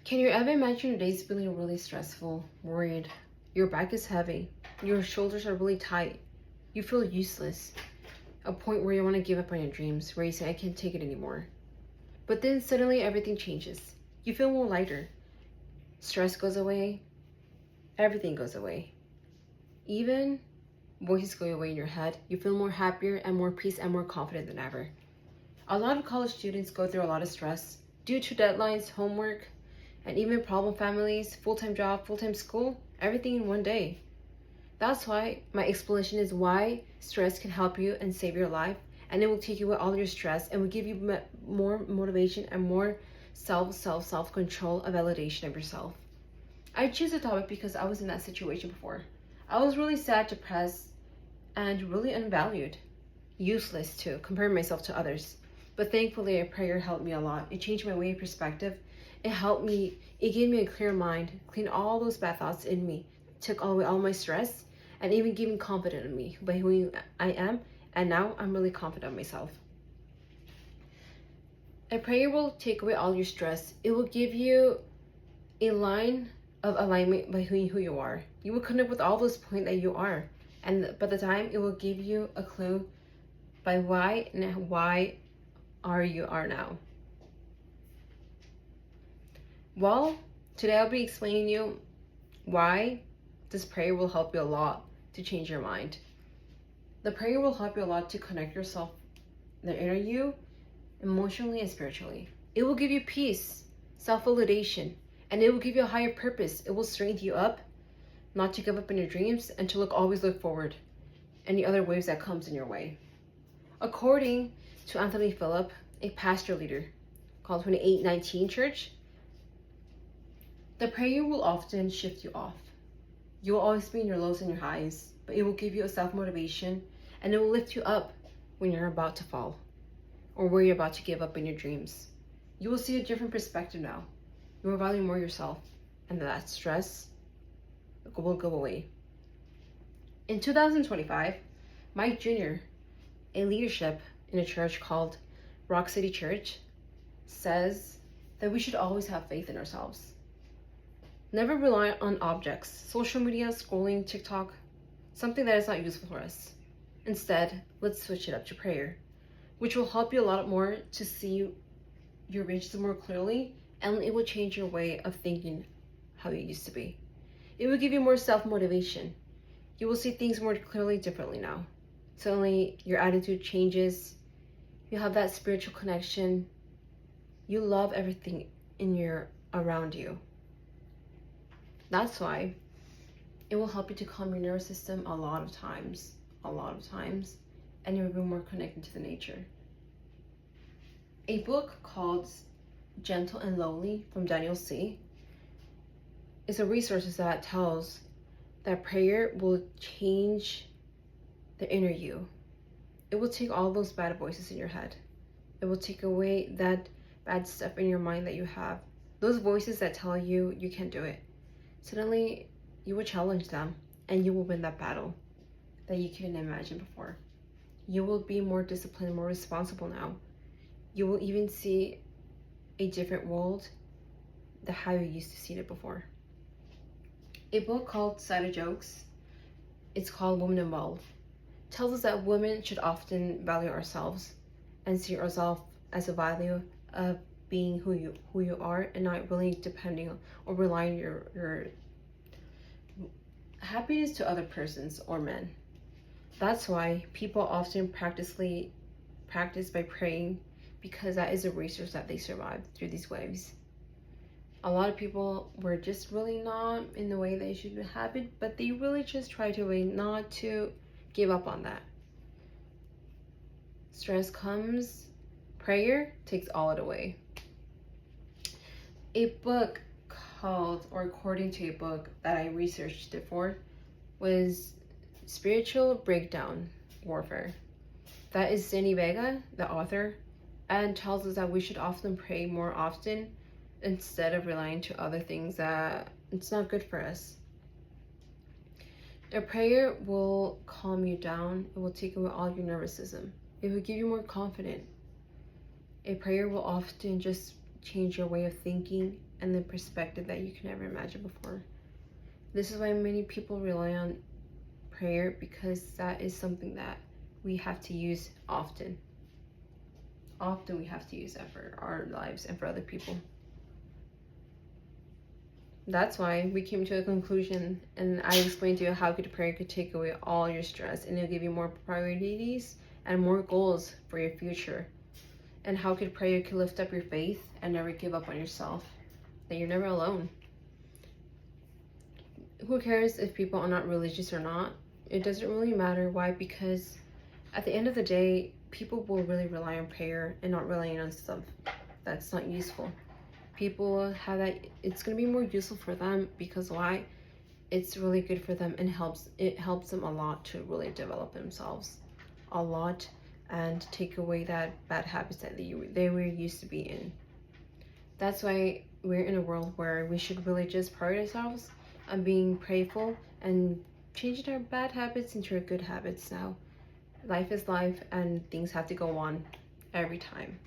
Can you ever imagine your days feeling really stressful, worried? Your back is heavy. Your shoulders are really tight. You feel useless. A point where you want to give up on your dreams, where you say, I can't take it anymore. But then suddenly everything changes. You feel more lighter. Stress goes away. Everything goes away. Even voices go away in your head. You feel more happier and more peace and more confident than ever. A lot of college students go through a lot of stress due to deadlines, homework, and even problem families, full-time job, full-time school, everything in one day. That's why my explanation is why stress can help you and save your life, and it will take away all your stress and will give you more motivation and more self-control, a validation of yourself. I choose the topic because I was in that situation before. I was really sad, depressed, and really unvalued, useless too, comparing myself to others. But thankfully, a prayer helped me a lot. It changed my way of perspective. It helped me, it gave me a clear mind, cleaned all those bad thoughts in me, took away all my stress, and even gave me confidence in me by who I am. And now I'm really confident in myself. A prayer will take away all your stress. It will give you a line of alignment by who you are. You will connect with all those points that you are. And by the time, it will give you a clue by why you are now. Well, today I'll be explaining you why this prayer will help you a lot to change your mind. The prayer will help you a lot to connect yourself, the inner you, emotionally and spiritually. It will give you peace, self-validation, and it will give you a higher purpose. It will strengthen you up, not to give up on your dreams, and to always look forward. Any other waves that comes in your way. According to Anthony Phillip, a pastor leader called 2819 Church, the prayer will often shift you off. You will always be in your lows and your highs, but it will give you a self-motivation, and it will lift you up when you're about to fall or where you're about to give up in your dreams. You will see a different perspective now. You will value more yourself, and that stress will go away. In 2025, Mike Jr., a leadership in a church called Rock City Church, says that we should always have faith in ourselves. Never rely on objects, social media, scrolling, TikTok, something that is not useful for us. Instead, let's switch it up to prayer, which will help you a lot more to see your riches more clearly, and it will change your way of thinking how you used to be. It will give you more self-motivation. You will see things more clearly, differently now. Suddenly, your attitude changes. You have that spiritual connection. You love everything around you. That's why it will help you to calm your nervous system a lot of times, and you'll be more connected to the nature. A book called Gentle and Lowly from Daniel C. is a resource that tells that prayer will change the inner you. It will take all those bad voices in your head. It will take away that bad stuff in your mind that you have. Those voices that tell you you can't do it. Suddenly, you will challenge them and you will win that battle that you couldn't imagine before. You will be more disciplined, more responsible now. You will even see a different world than how you used to see it before. A book called Side of Jokes, it's called Woman Involved, tells us that women should often value ourselves and see ourselves as a value of being who you are, and not really depending on or relying your happiness to other persons or men. That's why people often practice by praying, because that is a resource that they survive through these waves. A lot of people were just really not in the way they should have it, but they really just try to wait, not to give up on that. Stress comes, prayer takes all it away. A book called, or according to a book that I researched it for, was Spiritual Breakdown Warfare. That is Cindy Vega, the author, and tells us that we should often pray more often instead of relying to other things that it's not good for us. A prayer will calm you down. It will take away all your nervous system. It will give you more confidence. A prayer will often just change your way of thinking and the perspective that you can never imagine before. This is why many people rely on prayer, because that is something that we have to use often. Often we have to use that for our lives and for other people. That's why we came to a conclusion, and I explained to you how good prayer could take away all your stress, and it'll give you more priorities and more goals for your future. And how could prayer could lift up your faith and never give up on yourself, that you're never alone. Who cares if people are not religious or not? It doesn't really matter. Why? Because at the end of the day, people will really rely on prayer and not relying on stuff that's not useful. People have that, it's going to be more useful for them, because why? It's really good for them and it helps them a lot to really develop themselves a lot and take away that bad habits that they were used to be in. That's why we're in a world where we should really just prioritize ourselves and being prayerful and changing our bad habits into our good habits now. Life is life, and things have to go on every time.